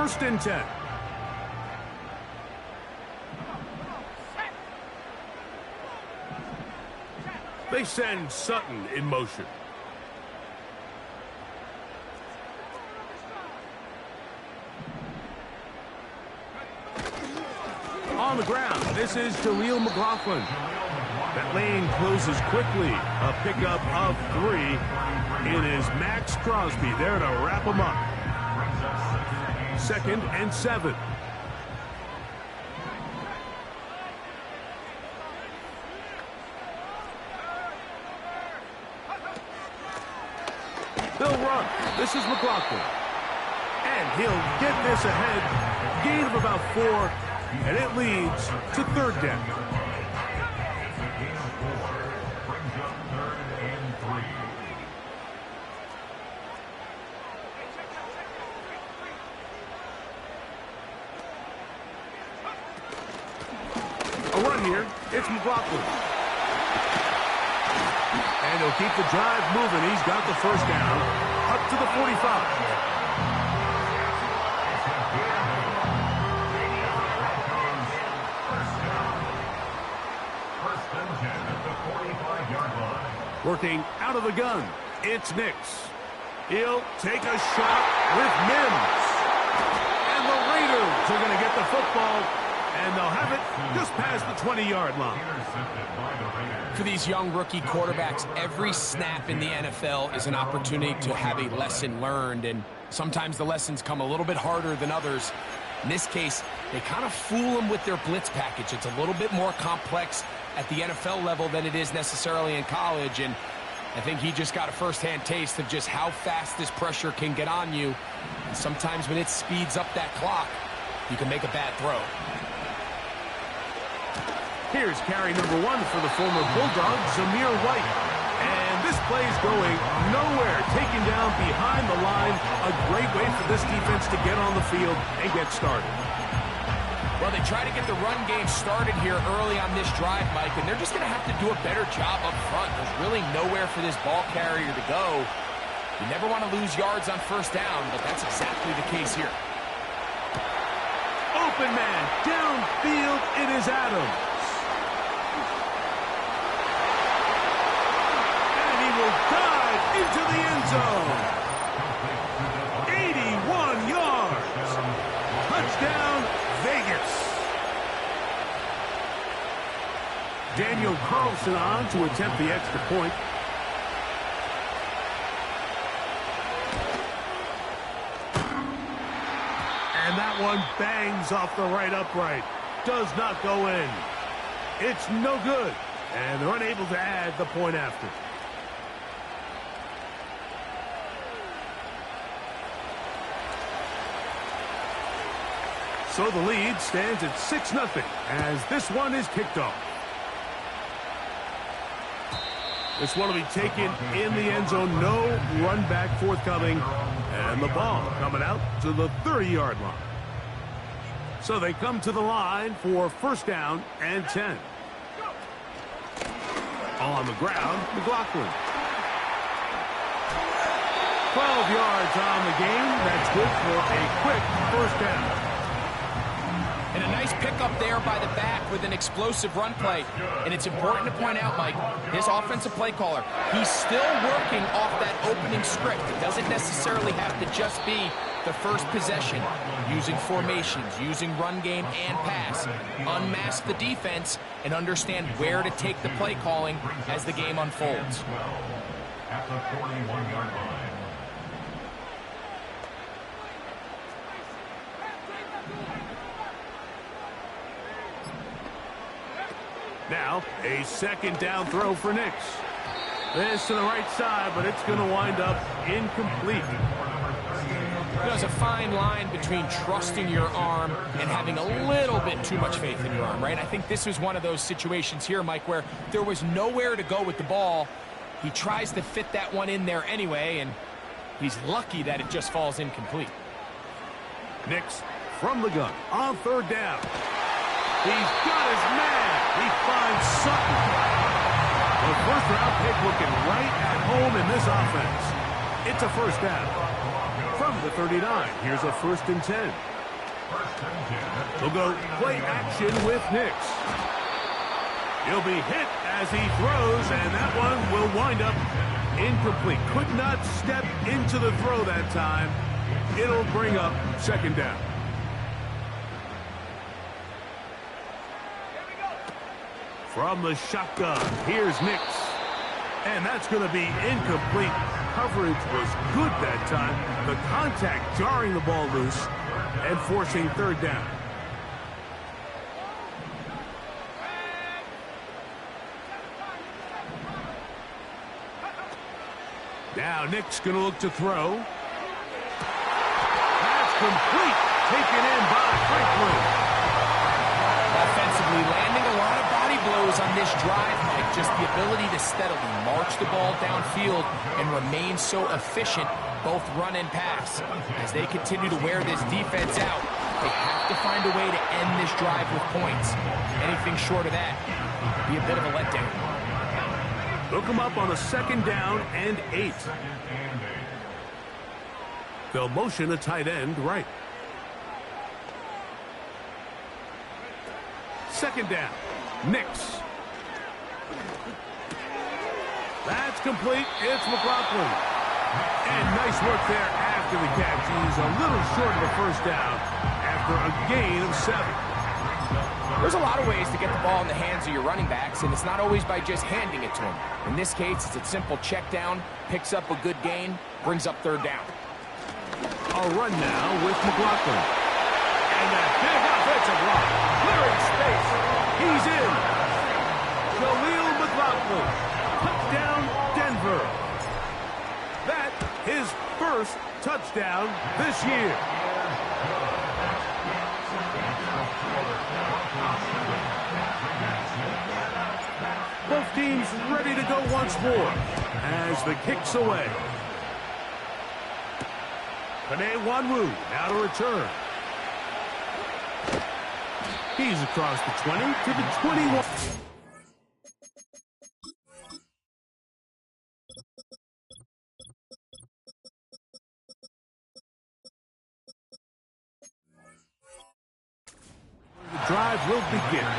first and 10. They send Sutton in motion. On the ground, this is Jaleel McLaughlin. That lane closes quickly. A pickup of 3. It is Max Crosby there to wrap him up. Second and 7. They'll run. This is McLaughlin. And he'll get this ahead. Gain of about 4. And it leads to third down. A run here. It's McLaughlin. And he'll keep the drive moving. He's got the first down up to the 45. Working out of the gun, it's Nix. He'll take a shot with Mims. And the Raiders are going to get the football, and they'll have it just past the 20-yard line. For these young rookie quarterbacks, every snap in the NFL is an opportunity to have a lesson learned, and sometimes the lessons come a little bit harder than others. In this case, they kind of fool them with their blitz package. It's a little bit more complex at the NFL level than it is necessarily in college, and I think he just got a first-hand taste of just how fast this pressure can get on you. And sometimes when it speeds up that clock, you can make a bad throw. Here's carry number 1 for the former Bulldog, Zamir White. And this play's going nowhere, taken down behind the line. A great way for this defense to get on the field and get started. Well, they try to get the run game started here early on this drive, Mike, and they're just going to have to do a better job up front. There's really nowhere for this ball carrier to go. You never want to lose yards on first down, but that's exactly the case here. Open man, downfield, it is Adams. And he will dive into the end zone. 81 yards. Touchdown, Vegas. Daniel Carlson on to attempt the extra point. And that one bangs off the right upright. Does not go in. It's no good. And they're unable to add the point after. So the lead stands at 6-0 as this one is kicked off. This one will be taken in the end zone. No run back forthcoming. And the ball coming out to the 30-yard line. So they come to the line for first down and 10. On the ground, McLaughlin. 12 yards on the game. That's good for a quick first down. And a nice pickup there by the back with an explosive run play. And it's important to point out, Mike, his offensive play caller, he's still working off that opening script. It doesn't necessarily have to just be the first possession. Using formations, using run game and pass. Unmask the defense and understand where to take the play calling as the game unfolds. At the 41-yard line. Now, a second down throw for Nix. This to the right side, but it's going to wind up incomplete. There's a fine line between trusting your arm and having a little bit too much faith in your arm, right? I think this was one of those situations here, Mike, where there was nowhere to go with the ball. He tries to fit that one in there anyway, and he's lucky that it just falls incomplete. Nix from the gun on third down. He's got his man. He finds Sutton. The first-round pick looking right at home in this offense. It's a first down. From the 39, here's a 1st and 10. We'll go play action with Nix. He'll be hit as he throws, and that one will wind up incomplete. Could not step into the throw that time. It'll bring up second down. From the shotgun, here's Nix. And that's going to be incomplete. Coverage was good that time. The contact jarring the ball loose and forcing third down. Now Nix going to look to throw. That's complete. Taken in by Franklin. Offensively, landing a lot of body blows on this drive, Mike. Just the ability to steadily march the ball downfield and remain so efficient, both run and pass. As they continue to wear this defense out, they have to find a way to end this drive with points. Anything short of that would be a bit of a letdown. Look him up on a second down and 8. They'll motion a tight end right. Second down. Nix. That's complete. It's McLaughlin. And nice work there after the catch. He's a little short of the first down after a gain of 7. There's a lot of ways to get the ball in the hands of your running backs, and it's not always by just handing it to them. In this case, it's a simple check down, picks up a good gain, brings up third down. A run now with McLaughlin. And that big offensive block. Clearing space. He's in. Khalil McLaughlin. Touchdown, Denver. That his first touchdown this year. Both teams ready to go once more as the kick's away. Panay Wanwu now to return. He's across the 20 to the 21. The drive will begin.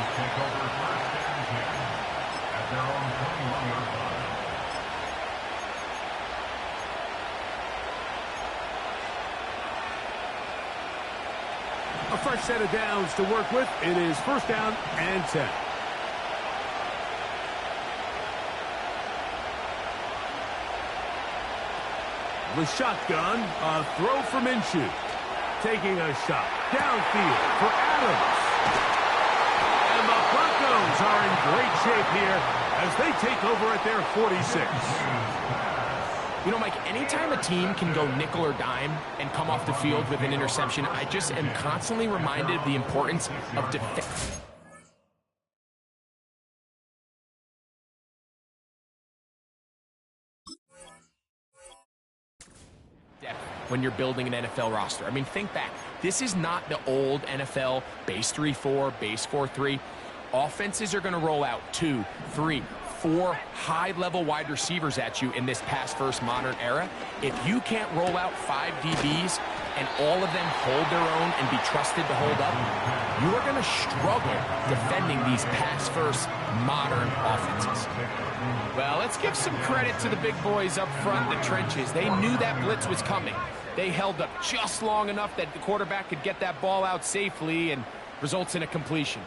A fresh set of downs to work with. It is first down and 10. The shotgun, a throw from Minshew. Taking a shot downfield for Adams. And the Broncos are in great shape here as they take over at their 46. You know, Mike, anytime a team can go nickel or dime and come off the field with an interception, I just am constantly reminded of the importance of defense. When you're building an NFL roster. I mean, think back. This is not the old NFL base 3-4, base 4-3. Offenses are going to roll out 2, 3, 4 high-level wide receivers at you in this pass-first modern era. If you can't roll out 5 DBs and all of them hold their own and be trusted to hold up, you are going to struggle defending these pass-first modern offenses. Well, let's give some credit to the big boys up front in the trenches. They knew that blitz was coming. They held up just long enough that the quarterback could get that ball out safely and results in a completion.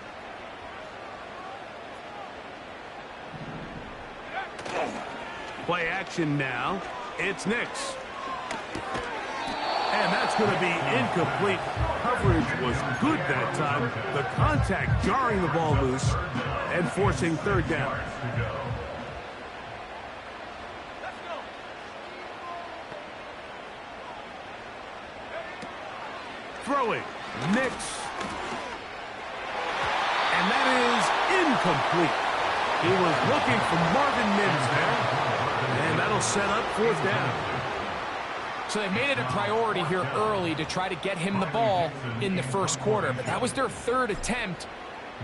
Play action now. It's Nix. And that's going to be incomplete. Coverage was good that time. The contact jarring the ball loose and forcing third down. Throwing. Nix. And that is incomplete. He was looking for Marvin Mims there. And that'll set up fourth down. So they made it a priority here early to try to get him the ball in the first quarter. But that was their third attempt.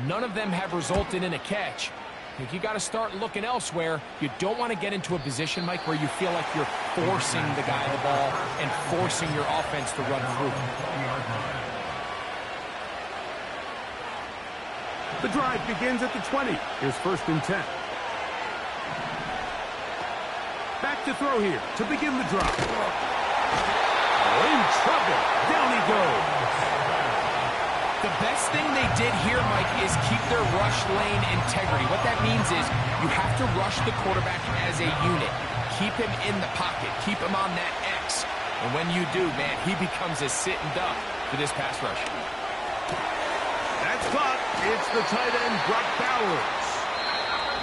None of them have resulted in a catch. I think you got to start looking elsewhere. You don't want to get into a position, Mike, where you feel like you're forcing the guy the ball and forcing your offense to run through. The drive begins at the 20. Here's 1st and 10. Back to throw here to begin the drive. In trouble. Down he goes. The best thing they did here, Mike, is keep their rush lane integrity. What that means is you have to rush the quarterback as a unit. Keep him in the pocket. Keep him on that X. And when you do, man, he becomes a sitting duck for this pass rush. That's caught. It's the tight end, Brock Bowers.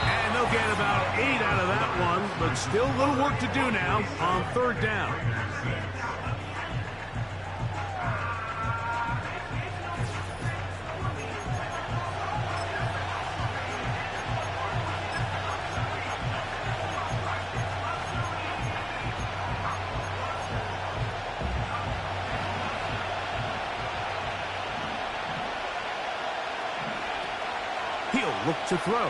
And they'll get about 8 out of that one, but still a little work to do now on 3rd down. He'll look to throw.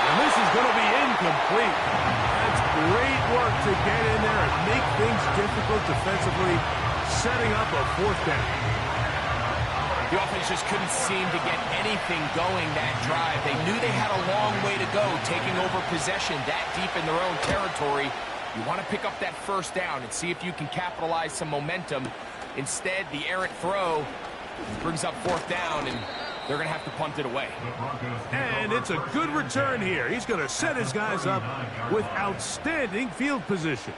And this is going to be incomplete. That's great work to get in there and make things difficult defensively, setting up a 4th down. The offense just couldn't seem to get anything going that drive. They knew they had a long way to go, taking over possession that deep in their own territory. You want to pick up that 1st down and see if you can capitalize some momentum. Instead, the errant throw brings up 4th down, and they're going to have to punt it away. And it's a good return here. He's going to set his guys up with outstanding field position.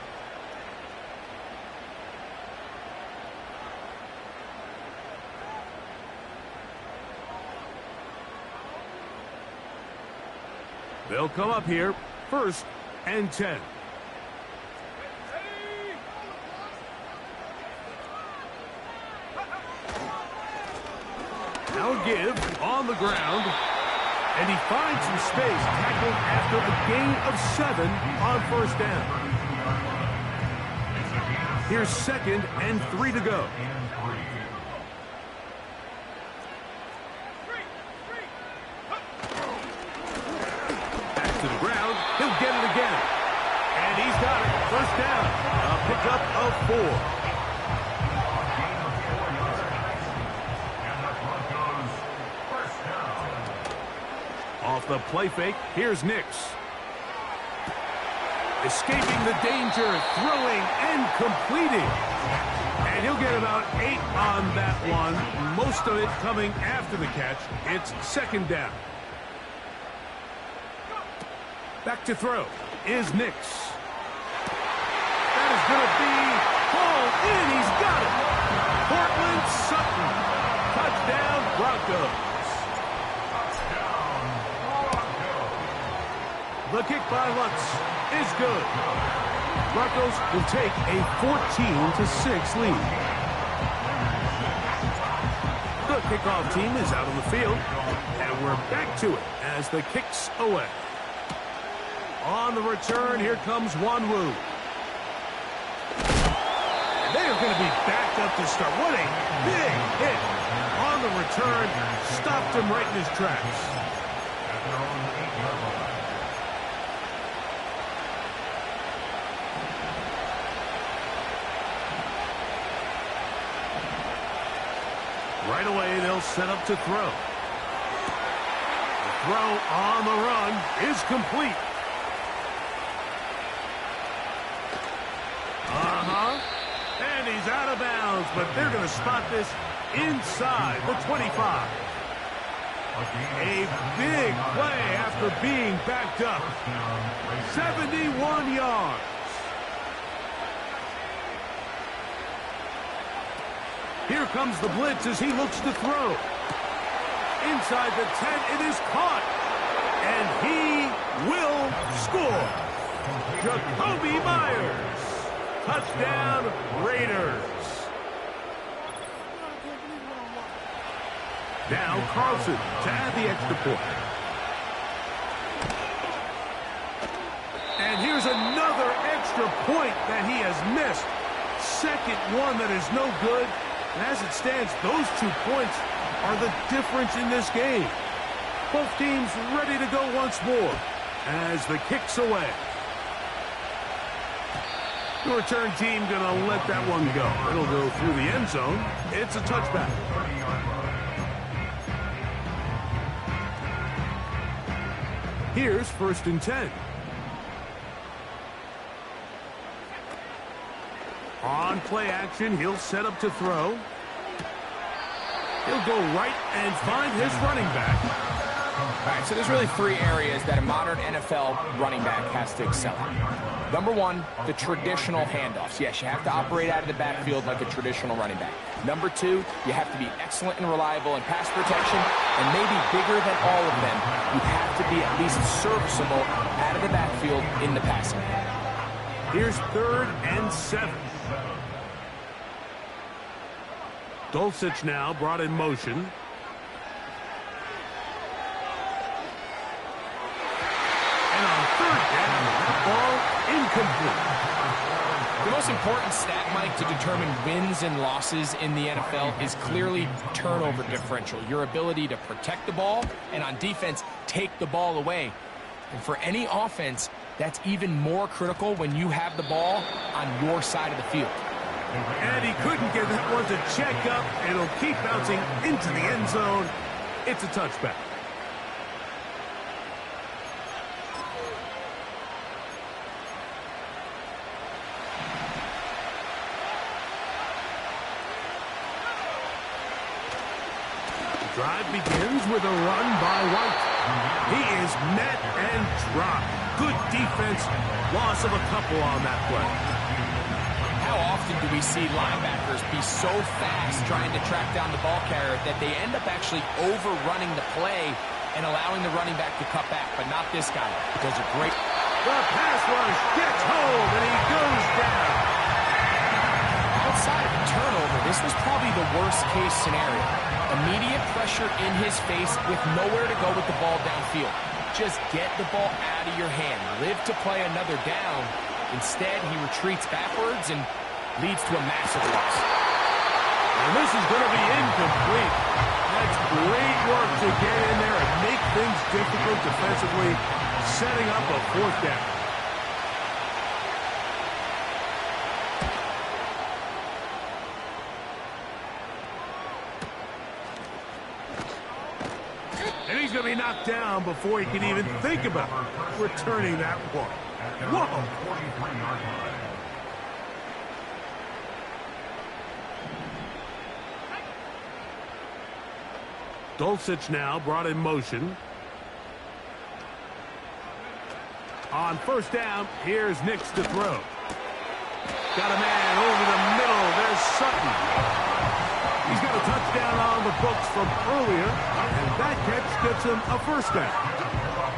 They'll come up here, 1st and 10. Now give on the ground, and he finds some space, tackled after a gain of 7 on 1st down. Here's 2nd and 3 to go. Back to the ground, he'll get it again. And he's got it, 1st down, a pickup of 4. Off the play fake, here's Nix. Escaping the danger, throwing and completing. And he'll get about 8 on that one. Most of it coming after the catch. It's 2nd down. Back to throw is Nix. That is going to be hauled in. He's got it. Portland Sutton. Touchdown Broncos. The kick by Lutz is good. Broncos will take a 14-6 lead. The kickoff team is out on the field, and we're back to it as the kick's away. On the return, here comes Wanwu. They are going to be backed up to start. What a big hit on the return. Stopped him right in his tracks. Right away, they'll set up to throw. The throw on the run is complete. And he's out of bounds, but they're going to spot this inside the 25. A big play after being backed up. 71 yards. Here comes the blitz as he looks to throw. Inside the 10, it is caught. And he will score. Jacoby Myers. Touchdown, Raiders. Now Carlson to add the extra point. And here's another extra point that he has missed. Second one that is no good. And as it stands, those 2 points are the difference in this game. Both teams ready to go once more as the kick's away. The return team going to let that one go. It'll go through the end zone. It's a touchback. Here's 1st and 10. On play action, he'll set up to throw. He'll go right and find his running back. All right, so there's really 3 areas that a modern NFL running back has to excel at. Number 1, the traditional handoffs. Yes, you have to operate out of the backfield like a traditional running back. Number 2, you have to be excellent and reliable in pass protection, and maybe bigger than all of them, you have to be at least serviceable out of the backfield in the passing game. Here's 3rd and 7. Dulcich now brought in motion. And on 3rd down, that ball incomplete. The most important stat, Mike, to determine wins and losses in the NFL is clearly turnover differential, your ability to protect the ball and on defense, take the ball away. And for any offense, that's even more critical when you have the ball on your side of the field. And he couldn't get that one to check up. It'll keep bouncing into the end zone. It's a touchback. The drive begins with a run by White. He is met and dropped. Good defense. Loss of a couple on that play. How often do we see linebackers be so fast trying to track down the ball carrier that they end up actually overrunning the play and allowing the running back to cut back, but not this guy. He does a great... The pass rush gets home, and he goes down. Outside of a turnover, this was probably the worst-case scenario. Immediate pressure in his face with nowhere to go with the ball downfield. Just get the ball out of your hand. Live to play another down. Instead, he retreats backwards and leads to a massive loss. And this is going to be incomplete. That's great work to get in there and make things difficult defensively, setting up a 4th down. And he's going to be knocked down before he can even think about returning that one. Whoa! Dulcich now brought in motion. On 1st down, here's Nix to throw. Got a man over the middle. There's Sutton. He's got a touchdown on the books from earlier, and that catch gets him a 1st down.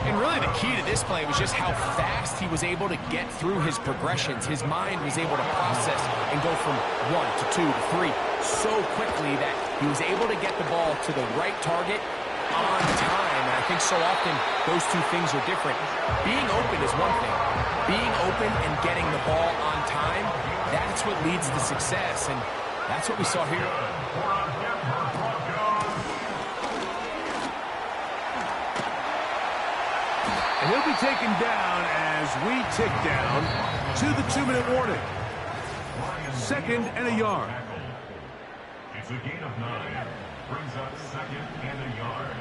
And really the key to this play was just how fast he was able to get through his progressions. His mind was able to process and go from 1 to 2 to 3 so quickly that he was able to get the ball to the right target on time. And I think so often those two things are different. Being open is one thing. Being open and getting the ball on time, that's what leads to success. And that's what we saw here. And he'll be taken down as we tick down to the 2-minute warning. 2nd and a yard. It's a gain of 9. Brings up 2nd and a yard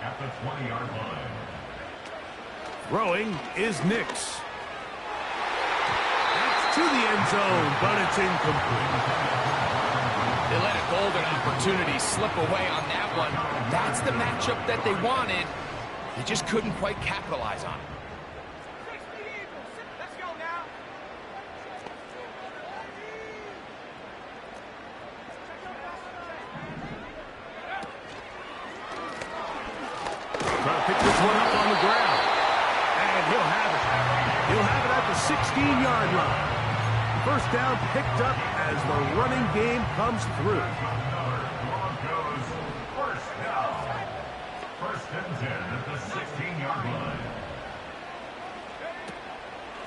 at the 20-yard line. Throwing is Nix. That's to the end zone, but it's incomplete. They let a golden opportunity slip away on that one. That's the matchup that they wanted. They just couldn't quite capitalize on it. Let's go now. Trying to pick this one up on the ground. And he'll have it. He'll have it at the 16-yard line. 1st down picked up as the running game comes through.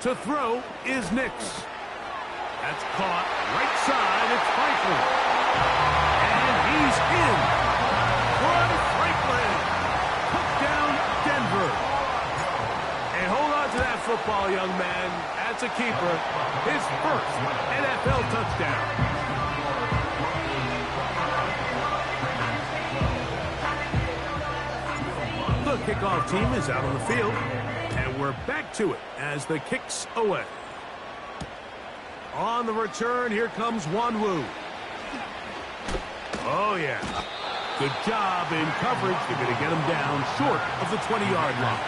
To throw is Nix. That's caught right side. It's Franklin. And he's in. Troy Franklin took down Denver. And hold on to that football, young man. That's a keeper. His 1st NFL touchdown. Look kickoff team is out on the field. And we're back to it as the kick's away. On the return, here comes Wanwu. Oh, yeah. Good job in coverage. They're going to get him down short of the 20-yard line.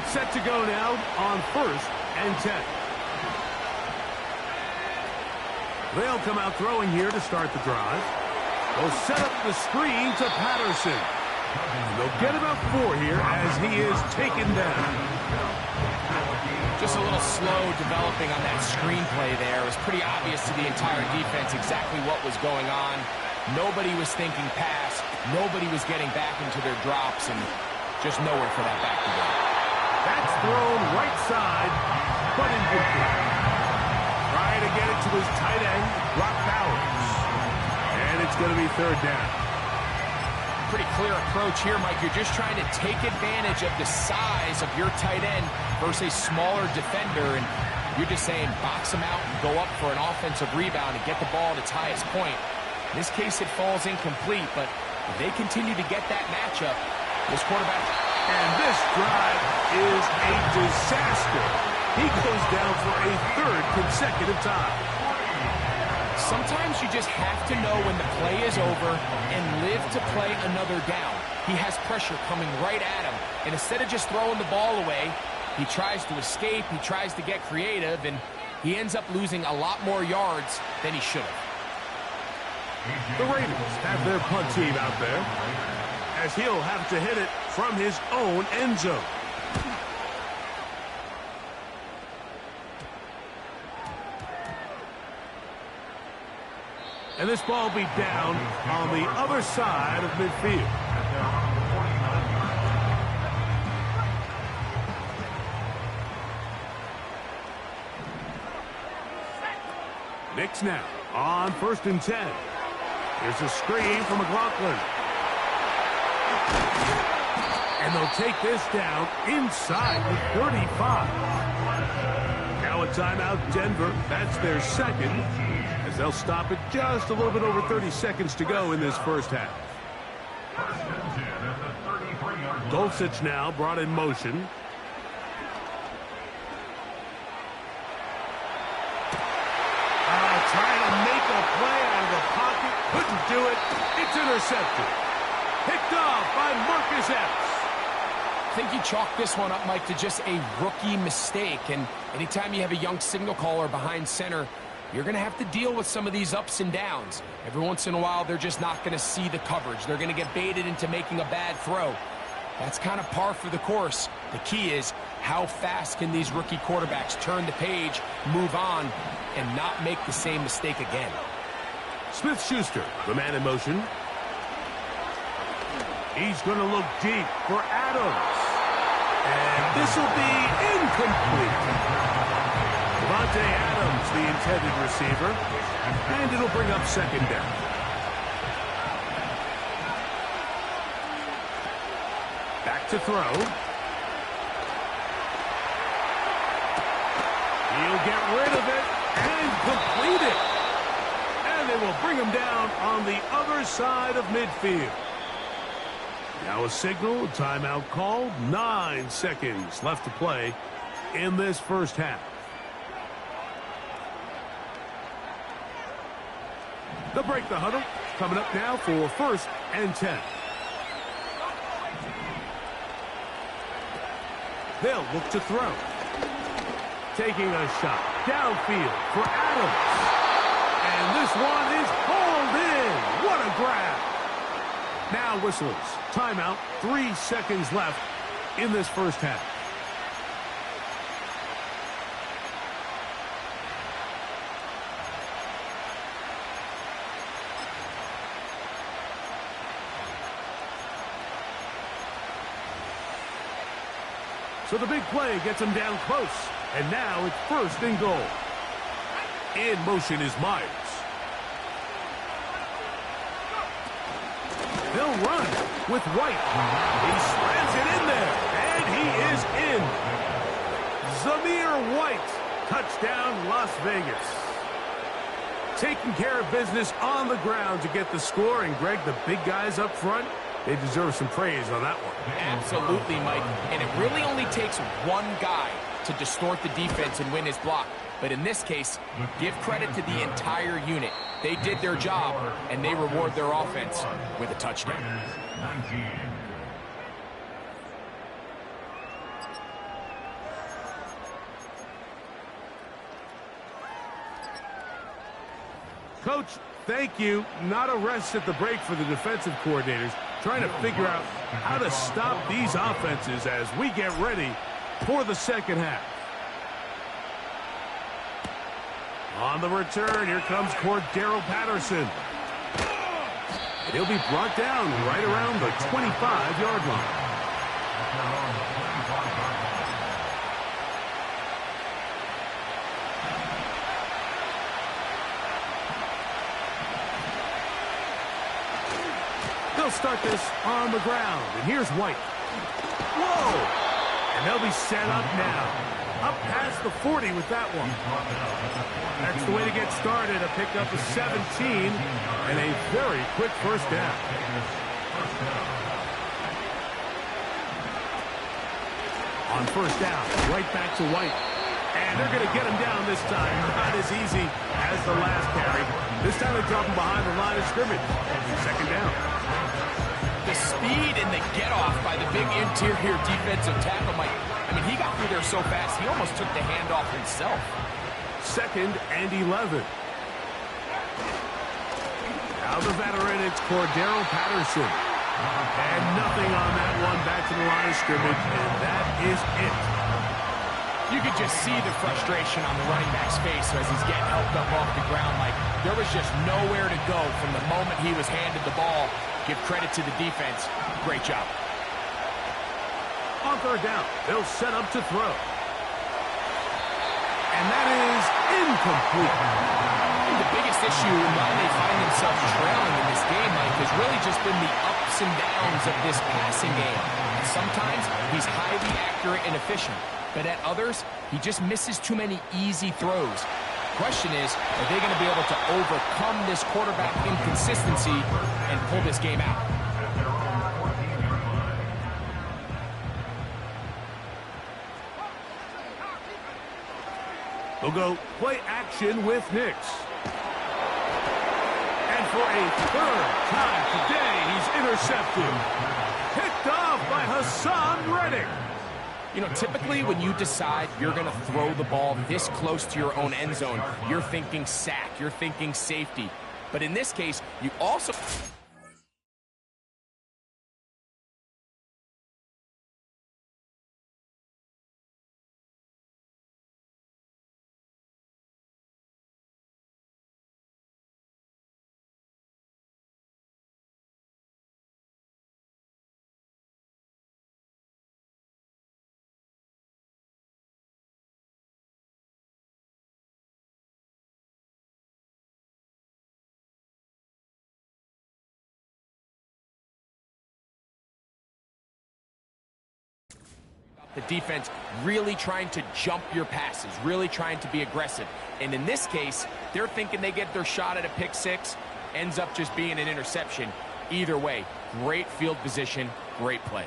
Set to go now on 1st and 10. They'll come out throwing here to start the drive. They'll set up the screen to Patterson. And they'll get about 4 here as he is taken down. Just a little slow developing on that screenplay there. It was pretty obvious to the entire defense exactly what was going on. Nobody was thinking pass. Nobody was getting back into their drops, and just nowhere for that back to go. That's thrown right side, but incomplete. Trying to get it to his tight end, Brock Bowers. And it's going to be 3rd down. Pretty clear approach here, Mike. You're just trying to take advantage of the size of your tight end versus a smaller defender, and you're just saying box him out and go up for an offensive rebound and get the ball at its highest point. In this case, it falls incomplete, but if they continue to get that matchup, this quarterback... And this drive is a disaster. He goes down for a 3rd consecutive time. Sometimes you just have to know when the play is over and live to play another down. He has pressure coming right at him, and instead of just throwing the ball away, he tries to escape, he tries to get creative, and he ends up losing a lot more yards than he should have. The Raiders have their punt team out there, as he'll have to hit it from his own end zone. And this ball will be down on the other side of midfield. Knicks now on 1st and 10. Here's a screen from McLaughlin. And they'll take this down inside the 35. Now a timeout, Denver. That's their 2nd. As they'll stop it just a little bit over 30 seconds to go in this first half. Dulcich now brought in motion. Trying to make a play out of the pocket. Couldn't do it. It's intercepted. Picked off by Marcus Epps. I think you chalk this one up, Mike, to just a rookie mistake. And anytime you have a young signal caller behind center, you're going to have to deal with some of these ups and downs. Every once in a while, they're just not going to see the coverage. They're going to get baited into making a bad throw. That's kind of par for the course. The key is how fast can these rookie quarterbacks turn the page, move on, and not make the same mistake again. Smith-Schuster, the man in motion. He's going to look deep for Adams. And this will be incomplete. Devontae Adams, the intended receiver. And it'll bring up 2nd down. Back to throw. He'll get rid of it and complete it. And they will bring him down on the other side of midfield. Now a signal, timeout called. 9 seconds left to play in this first half. They'll break the huddle. Coming up now for 1st and 10. They'll look to throw. Taking a shot downfield for Adams. And this one is hauled in. What a grab. Now whistles. Timeout. 3 seconds left in this first half. So the big play gets him down close. And now it's 1st and goal. In motion is Myers. They'll run with White. He slams it in there. And he is in. Zamir White. Touchdown, Las Vegas. taking care of business on the ground to get the score. And, Greg, the big guys up front, they deserve some praise on that one. Absolutely, Mike. And it really only takes one guy to distort the defense and win his block. But in this case, give credit to the entire unit. They did their job, and they reward their offense with a touchdown. Coach, thank you. Not a rest at the break for the defensive coordinators, trying to figure out how to stop these offenses as we get ready for the second half. On the return, here comes Cordero Patterson. He'll be brought down right around the 25-yard line. They'll start this on the ground, and here's White. Whoa! And they'll be set up now. Up past the 40 with that one. That's the way to get started. A pickup of 17 and a very quick first down. On first down, right back to White. And they're going to get him down this time. Not as easy as the last carry. This time they drop him behind the line of scrimmage. Second down. The speed and the get-off by the big interior defensive tackle, Mike. I mean, he got through there so fast, he almost took the handoff himself. Second and 11. Now the veteran, it's Cordero Patterson. And nothing on that one, back to the line of scrimmage, and that is it. You could just see the frustration on the running back's face as he's getting helped up off the ground. Like, there was just nowhere to go from the moment he was handed the ball. Give credit to the defense. Great job. On third down, they'll set up to throw. And that is incomplete. The biggest issue in why they find themselves trailing in this game, Mike, has really just been the ups and downs of this passing game. And sometimes he's highly accurate and efficient, but at others, he just misses too many easy throws. Question is, are they going to be able to overcome this quarterback inconsistency and pull this game out? They'll go play action with Nix. And for a third time today, he's intercepted. Picked off by Hassan Reddick. You know, typically when you decide you're going to throw the ball this close to your own end zone, you're thinking sack, you're thinking safety. But in this case, you also... The defense really trying to jump your passes, really trying to be aggressive. And in this case, they're thinking they get their shot at a pick six, ends up just being an interception. Either way, great field position, great play.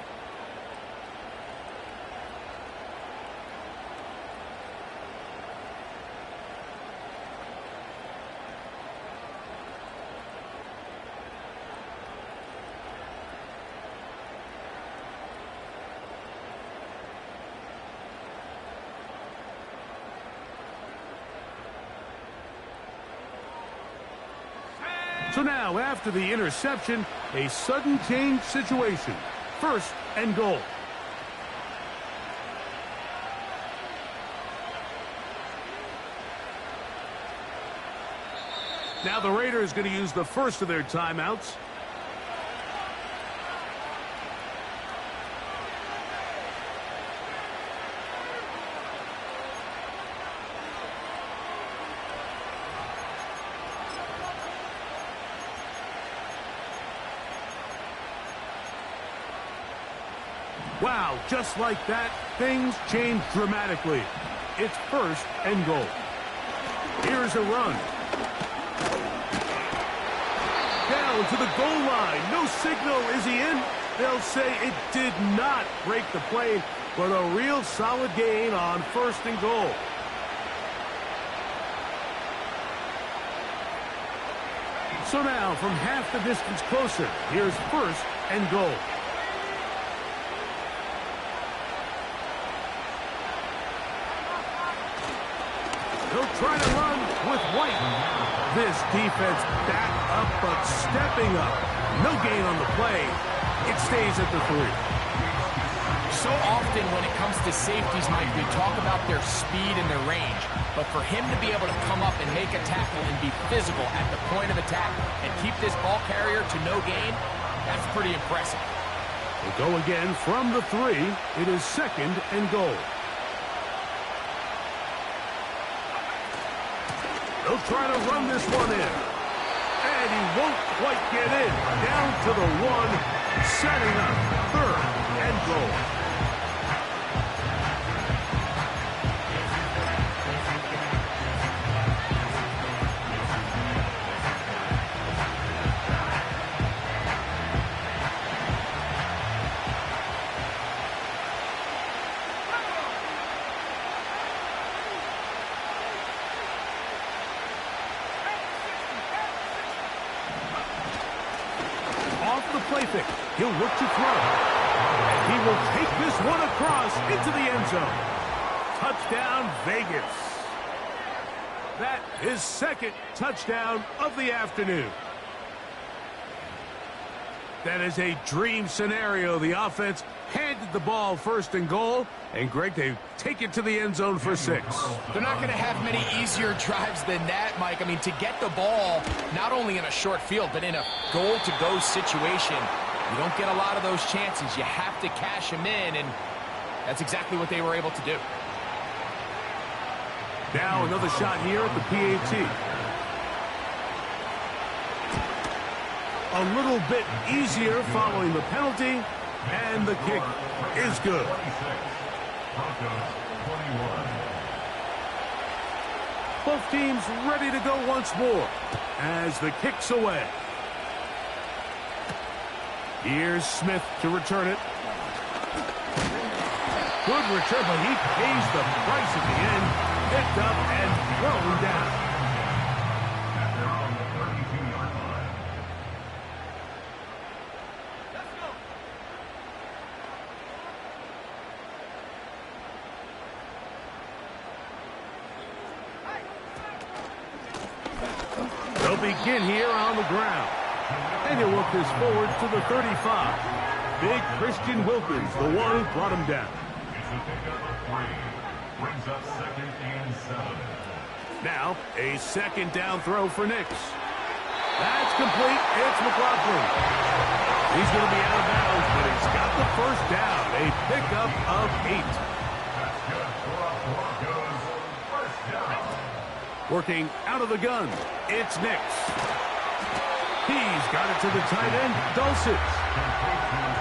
So now, after the interception, a sudden change situation. First and goal. Now the Raiders going to use the first of their timeouts. Wow, just like that, things change dramatically. It's first and goal. Here's a run. down to the goal line. No signal. Is he in? They'll say it did not break the plane, but a real solid gain on 1st and goal. So now, from half the distance closer, here's 1st and goal. They'll try to run with White. This defense back up, but stepping up. No gain on the play. It stays at the 3. So often when it comes to safeties, Mike, we talk about their speed and their range. But for him to be able to come up and make a tackle and be physical at the point of attack and keep this ball carrier to no gain, that's pretty impressive. They go again from the 3. It is 2nd and goal. They'll try to run this one in. And he won't quite get in. Down to the 1. Setting up 3rd and goal. Off the play fake. He'll look to throw. And he will take this one across into the end zone. Touchdown, Vegas. That is 2nd touchdown of the afternoon. That is a dream scenario. The offense handed the ball 1st and goal. And, Greg, they take it to the end zone for 6. They're not going to have many easier drives than that, Mike. I mean, to get the ball, not only in a short field, but in a goal-to-go situation, you don't get a lot of those chances. You have to cash them in, and that's exactly what they were able to do. Now another shot here at the PAT. A little bit easier following the penalty, and the kick is good. Both teams ready to go once more as the kick's away. Here's Smith to return it. Good return, but he pays the price at the end. Picked up and thrown down. They'll begin here on the ground. And he'll work this forward to the 35. Big Christian Wilkins, the one who brought him down. It's a pickup of 3. Brings up 2nd and 7. Now, a 2nd down throw for Nix. That's complete. It's McLaughlin. He's going to be out of bounds, but he's got the 1st down. A pickup of 8. That's good for a Broncos 1st down. Working out of the gun, it's Nix. He's got it to the tight end, Dulcich.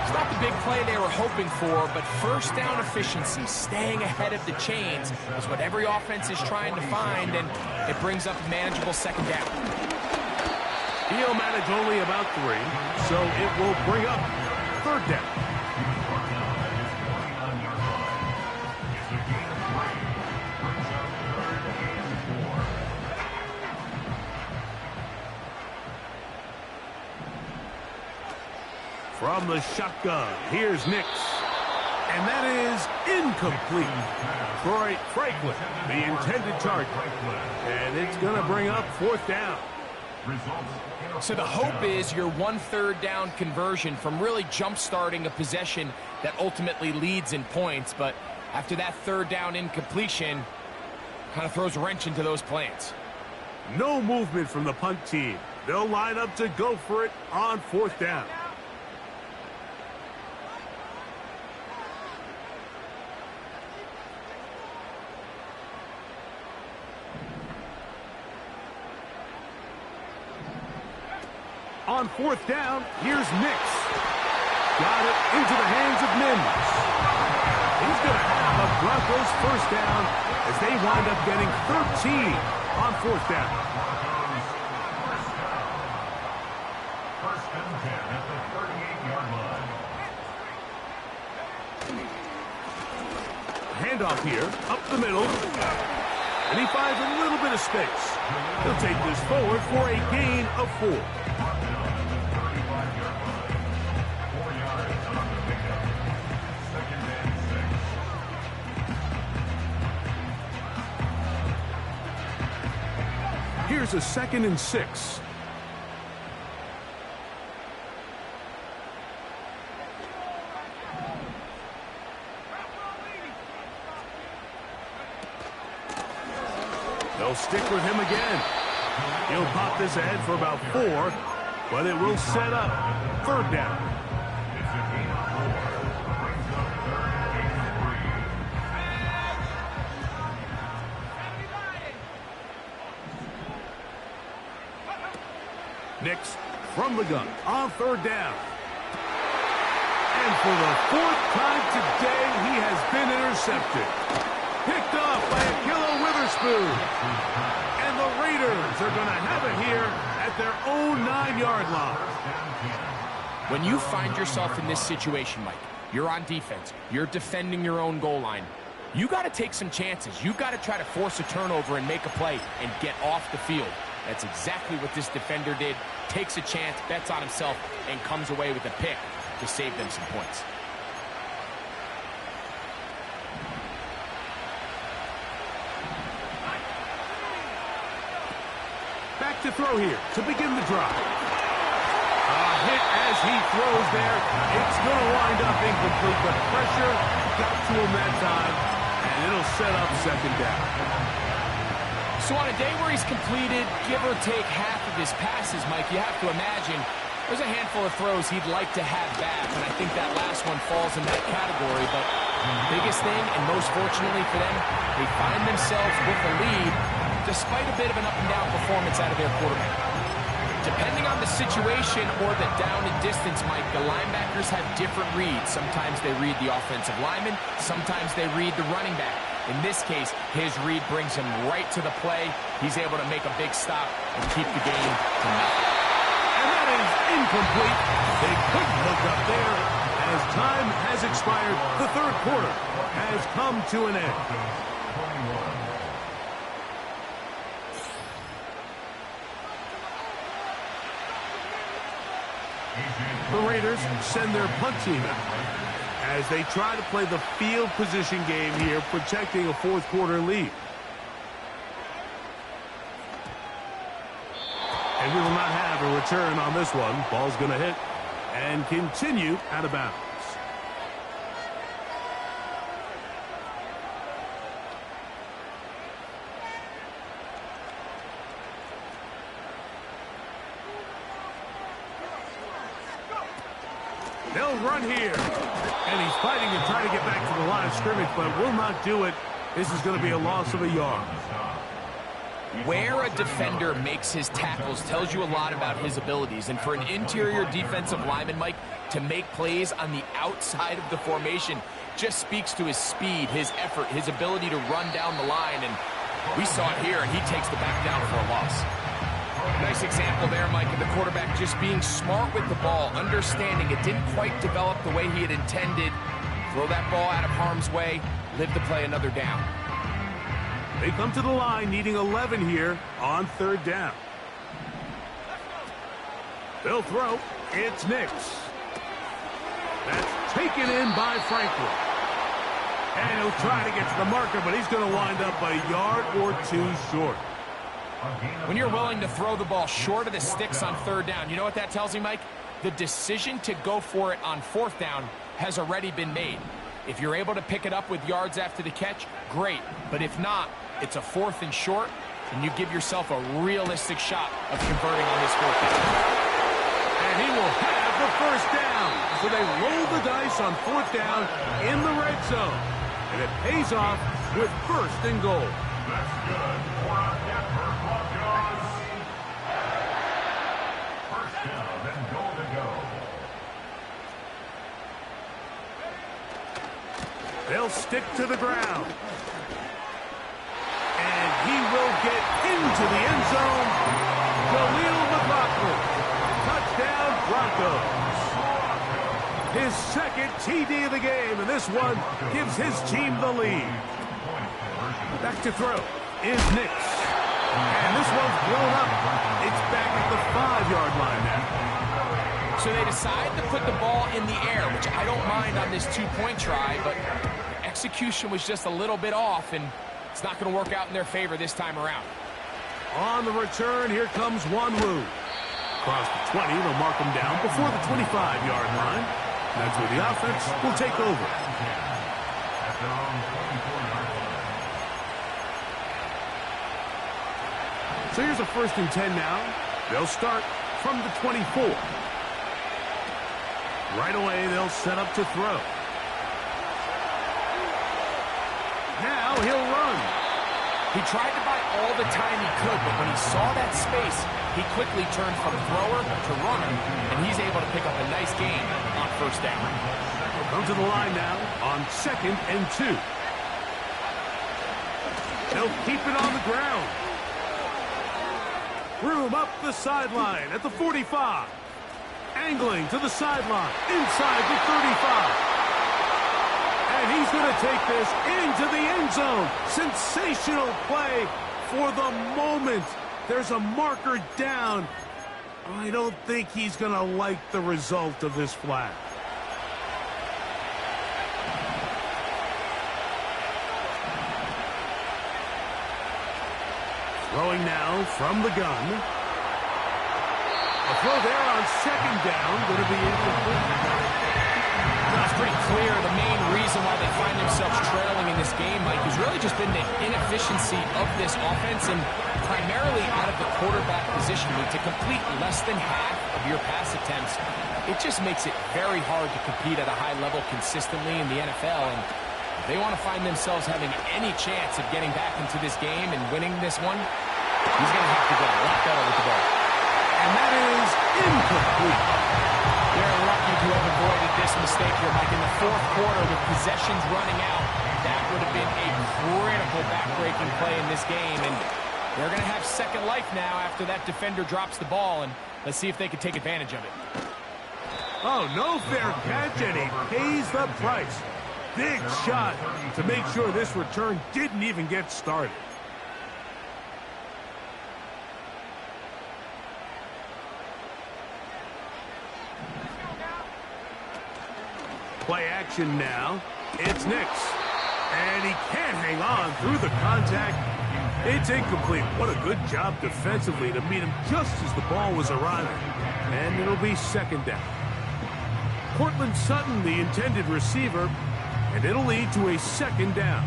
It's not the big play they were hoping for, but 1st down efficiency, staying ahead of the chains, is what every offense is trying to find, and it brings up a manageable 2nd down. He'll manage only about 3, so it will bring up 3rd down. From the shotgun, here's Nix. And that is incomplete. Troy Franklin, the intended target. And it's going to bring up 4th down. So the hope is your 1/3 down conversion from really jump-starting a possession that ultimately leads in points. But after that 3rd down incompletion, kind of throws a wrench into those plans. No movement from the punt team. They'll line up to go for it on 4th down. On 4th down, here's Nix. Got it into the hands of Mims. He's going to have a Broncos 1st down as they wind up getting 13 on 4th down. handoff here, up the middle. And he finds a little bit of space. He'll take this forward for a gain of 4. 4 yards on the pickup. 2nd and 6. Here's a 2nd and 6. They'll stick with him again. He'll pop this ahead for about 4, but it will set up 3rd down. It's a gain of 4. Brings up 3rd and 3. Nix from the gun on 3rd down. And for the 4th time today, he has been intercepted. Picked off by Akilo Witherspoon. And the Raiders are going to have it here at their own 9-yard line. When you find yourself in this situation, Mike, you're on defense, you're defending your own goal line, you got to take some chances. You got to try to force a turnover and make a play and get off the field. That's exactly what this defender did. Takes a chance, bets on himself, and comes away with a pick to save them some points. Back to throw here to begin the drive. A hit as he throws there. It's going to wind up incomplete, but pressure got to him that time, and it'll set up 2nd down. So on a day where he's completed, give or take half of his passes, Mike, you have to imagine there's a handful of throws he'd like to have back, and I think that last one falls in that category. But the biggest thing, and most fortunately for them, they find themselves with the lead despite a bit of an up-and-down performance out of their quarterback. Depending on the situation or the down and distance, Mike, the linebackers have different reads. Sometimes they read the offensive lineman, sometimes they read the running back. In this case, his read brings him right to the play. He's able to make a big stop and keep the game to nothing. And that is incomplete. They couldn't hook up there. As time has expired, the 3rd quarter has come to an end. The Raiders send their punt team out as they try to play the field position game here, protecting a 4th quarter lead. And we will not have a return on this one. Ball's going to hit and continue out of bounds. They'll run here. And he's fighting to try to get back to the line of scrimmage, but will not do it. This is going to be a loss of a yard. Where a defender makes his tackles tells you a lot about his abilities. And for an interior defensive lineman, Mike, to make plays on the outside of the formation just speaks to his speed, his effort, his ability to run down the line. And we saw it here, and he takes the back down for a loss. Nice example there, Mike, of the quarterback just being smart with the ball, understanding it didn't quite develop the way he had intended. Throw that ball out of harm's way, live to play another down. They come to the line needing 11 here on 3rd down. They'll throw. It's Nix. That's taken in by Franklin. And he'll try to get to the marker, but he's going to wind up a yard or 2 short. When you're willing to throw the ball short of the sticks on 3rd down, you know what that tells me, Mike? The decision to go for it on 4th down has already been made. If you're able to pick it up with yards after the catch, great. But if not, it's a 4th and short, and you give yourself a realistic shot of converting on this 4th down. And he will have the 1st down. So they roll the dice on 4th down in the red zone. And it pays off with 1st and goal. That's good for a Denver Broncos. 1st down and goal to go. They'll stick to the ground. And he will get into the end zone. Khalil McLaughlin. Touchdown, Broncos. His his second TD of the game, and this one gives his team the lead. Back to throw is Nix. And this one's blown up. It's back at the 5-yard line now. So they decide to put the ball in the air, which I don't mind on this 2-point try, but the execution was just a little bit off, and it's not going to work out in their favor this time around. On the return, here comes Wanwu. Across the 20, they'll mark him down before the 25-yard line. That's where the offense will take over. So here's a 1st and 10 now. They'll start from the 24. Right away, they'll set up to throw. Now he'll run. He tried to buy all the time he could, but when he saw that space, he quickly turned from thrower to runner, and he's able to pick up a nice gain on 1st down. Come to the line now on 2nd and 2. They'll keep it on the ground. Room up the sideline at the 45. Angling to the sideline inside the 35. And he's going to take this into the end zone. Sensational play for the moment. There's a marker down. I don't think he's going to like the result of this flag. Throwing now from the gun. A throw there on 2nd down. Going to be incomplete. It's pretty clear the main reason why they find themselves trailing in this game, Mike, has really just been the inefficiency of this offense and primarily out of the quarterback position. To complete less than half of your pass attempts, it just makes it very hard to compete at a high level consistently in the NFL. And if they want to find themselves having any chance of getting back into this game and winning this one, he's going to have to get a lot better with the ball. And that is incomplete. They're lucky to have avoided this mistake here, Mike. In the 4th quarter, with possessions running out, that would have been a critical back-breaking play in this game. And they're going to have second life now after that defender drops the ball. And let's see if they can take advantage of it. Oh, no fair catch, and he pays the price. Big shot to make sure this return didn't even get started. Play action now. It's Nix. And he can't hang on through the contact. It's incomplete. What a good job defensively to meet him just as the ball was arriving. And it'll be 2nd down. Cortland Sutton, the intended receiver, and it'll lead to a 2nd down.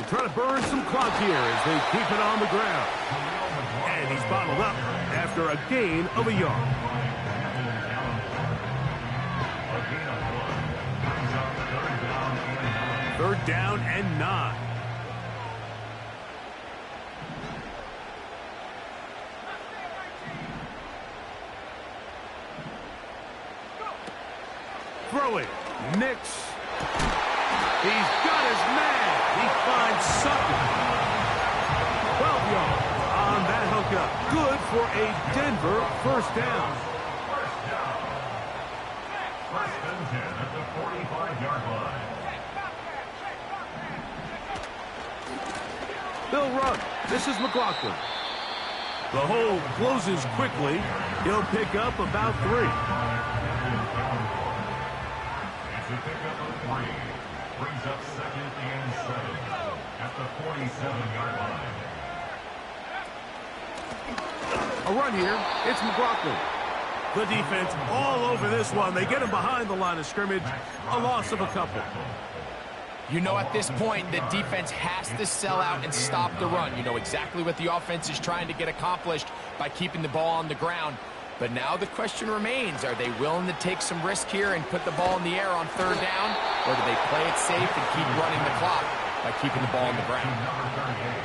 Trying to burn some clock here as they keep it on the ground. And he's bottled up after a gain of a yard. Third down and 9. Throwing. Nix. He's got his man. He finds Sutton. 12 yards on that hookup. Good for a Denver 1st down. 1st and 10 at the 45-yard line. They'll run. This is McLaughlin. The hole closes quickly. He'll pick up about 3. It's a pickup of 3. Brings up 2nd and 7 at the 47-yard line. A run here. It's McLaughlin. The defense all over this one. They get him behind the line of scrimmage. A loss of a couple. You know, at this point, the defense has to sell out and stop the run. You know exactly what the offense is trying to get accomplished by keeping the ball on the ground. But now the question remains, are they willing to take some risk here and put the ball in the air on 3rd down? Or do they play it safe and keep running the clock by keeping the ball on the ground?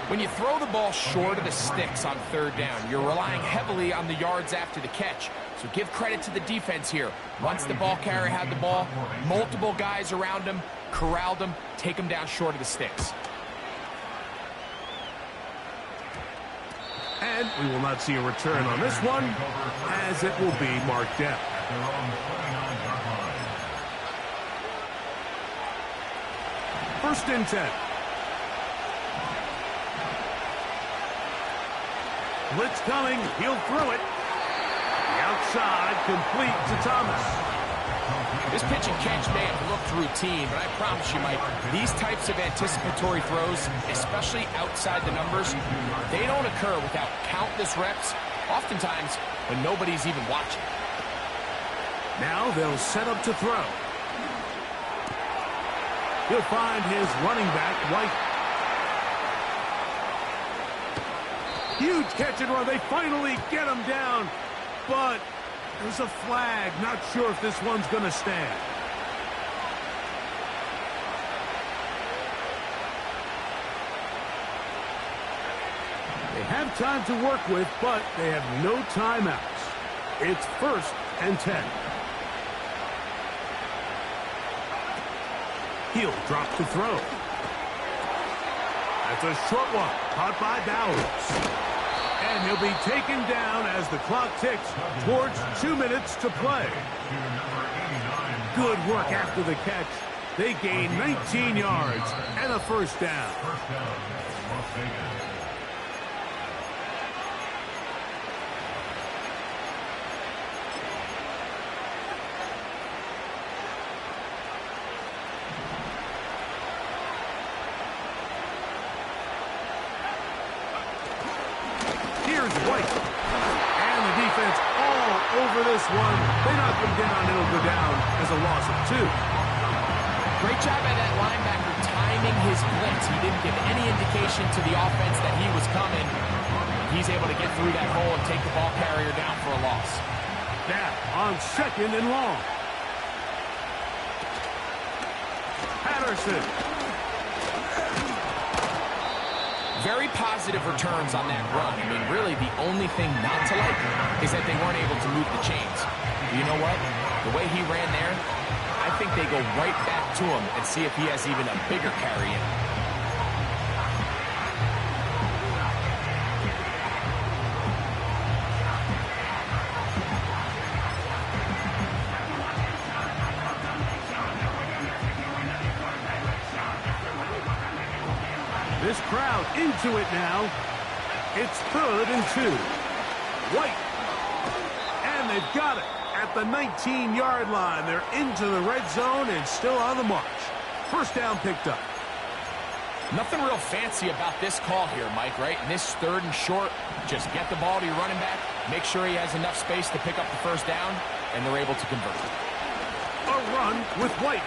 When you throw the ball short of the sticks on 3rd down, you're relying heavily on the yards after the catch. So give credit to the defense here. Once the ball carrier had the ball, multiple guys around him, corralled him, take him down short of the sticks. And we will not see a return on this one, as it will be marked down. First and 10. Blitz coming. He'll throw it. The outside, complete to Thomas. This pitch and catch may have looked routine, but I promise you, Mike, these types of anticipatory throws, especially outside the numbers, they don't occur without countless reps, oftentimes when nobody's even watching. Now they'll set up to throw. He'll find his running back, White. Huge catch and run. They finally get him down, but there's a flag. Not sure if this one's going to stand. They have time to work with, but they have no timeouts. It's first and 10. He'll drop the throw. That's a short one, caught by Bowers. And he'll be taken down as the clock ticks towards 2 minutes to play. Good work after the catch. They gain 19 yards and a first down. This one, they knock him down, and it'll go down as a loss of 2. Great job by that linebacker timing his blitz. He didn't give any indication to the offense that he was coming. He's able to get through that hole and take the ball carrier down for a loss. Now on second and long. Patterson. Very positive returns on that run. I mean, really, the only thing not to like is that they weren't able to move the chains. But you know what? The way he ran there, I think they go right back to him and see if he has even a bigger carry in. This crowd into it now. It's third and 2. White. And they've got it at the 19-yard line. They're into the red zone and still on the march. First down picked up. Nothing real fancy about this call here, Mike, right? In this third and short, just get the ball to your running back, make sure he has enough space to pick up the first down, and they're able to convert. A run with White.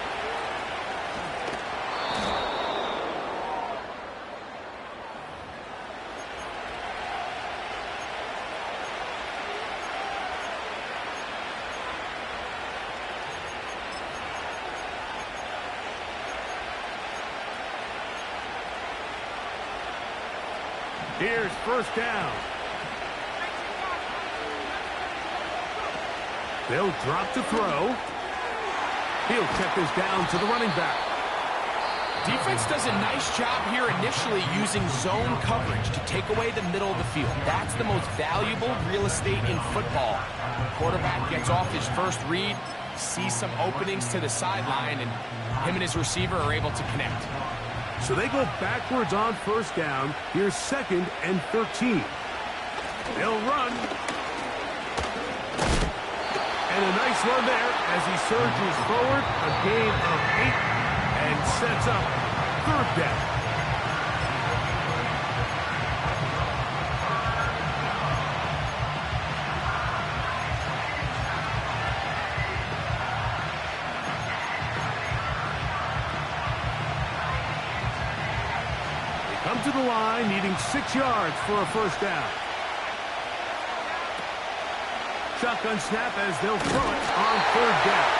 Here's first down. They'll drop to throw. He'll check this down to the running back. Defense does a nice job here initially using zone coverage to take away the middle of the field. That's the most valuable real estate in football. Quarterback gets off his first read, sees some openings to the sideline, and him and his receiver are able to connect. So they go backwards on first down. Here's second and 13. They'll run. And a nice run there as he surges forward. A gain of 8 and sets up third down. Come to the line, needing 6 yards for a first down. Shotgun snap as they'll throw it on third down.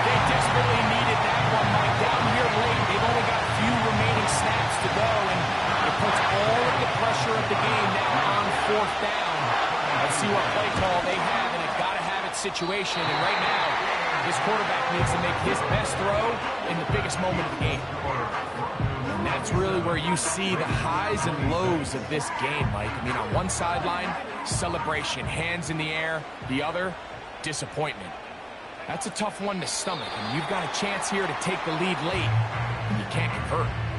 They desperately needed that one, Mike. Down here late, they've only got a few remaining snaps to go, and it puts all of the pressure of the game now on fourth down. Let's see what play call they have, and it situation, and right now, this quarterback needs to make his best throw in the biggest moment of the game. And that's really where you see the highs and lows of this game, Mike. I mean, on one sideline, celebration, hands in the air. The other, disappointment. That's a tough one to stomach, and you've got a chance here to take the lead late, and you can't convert.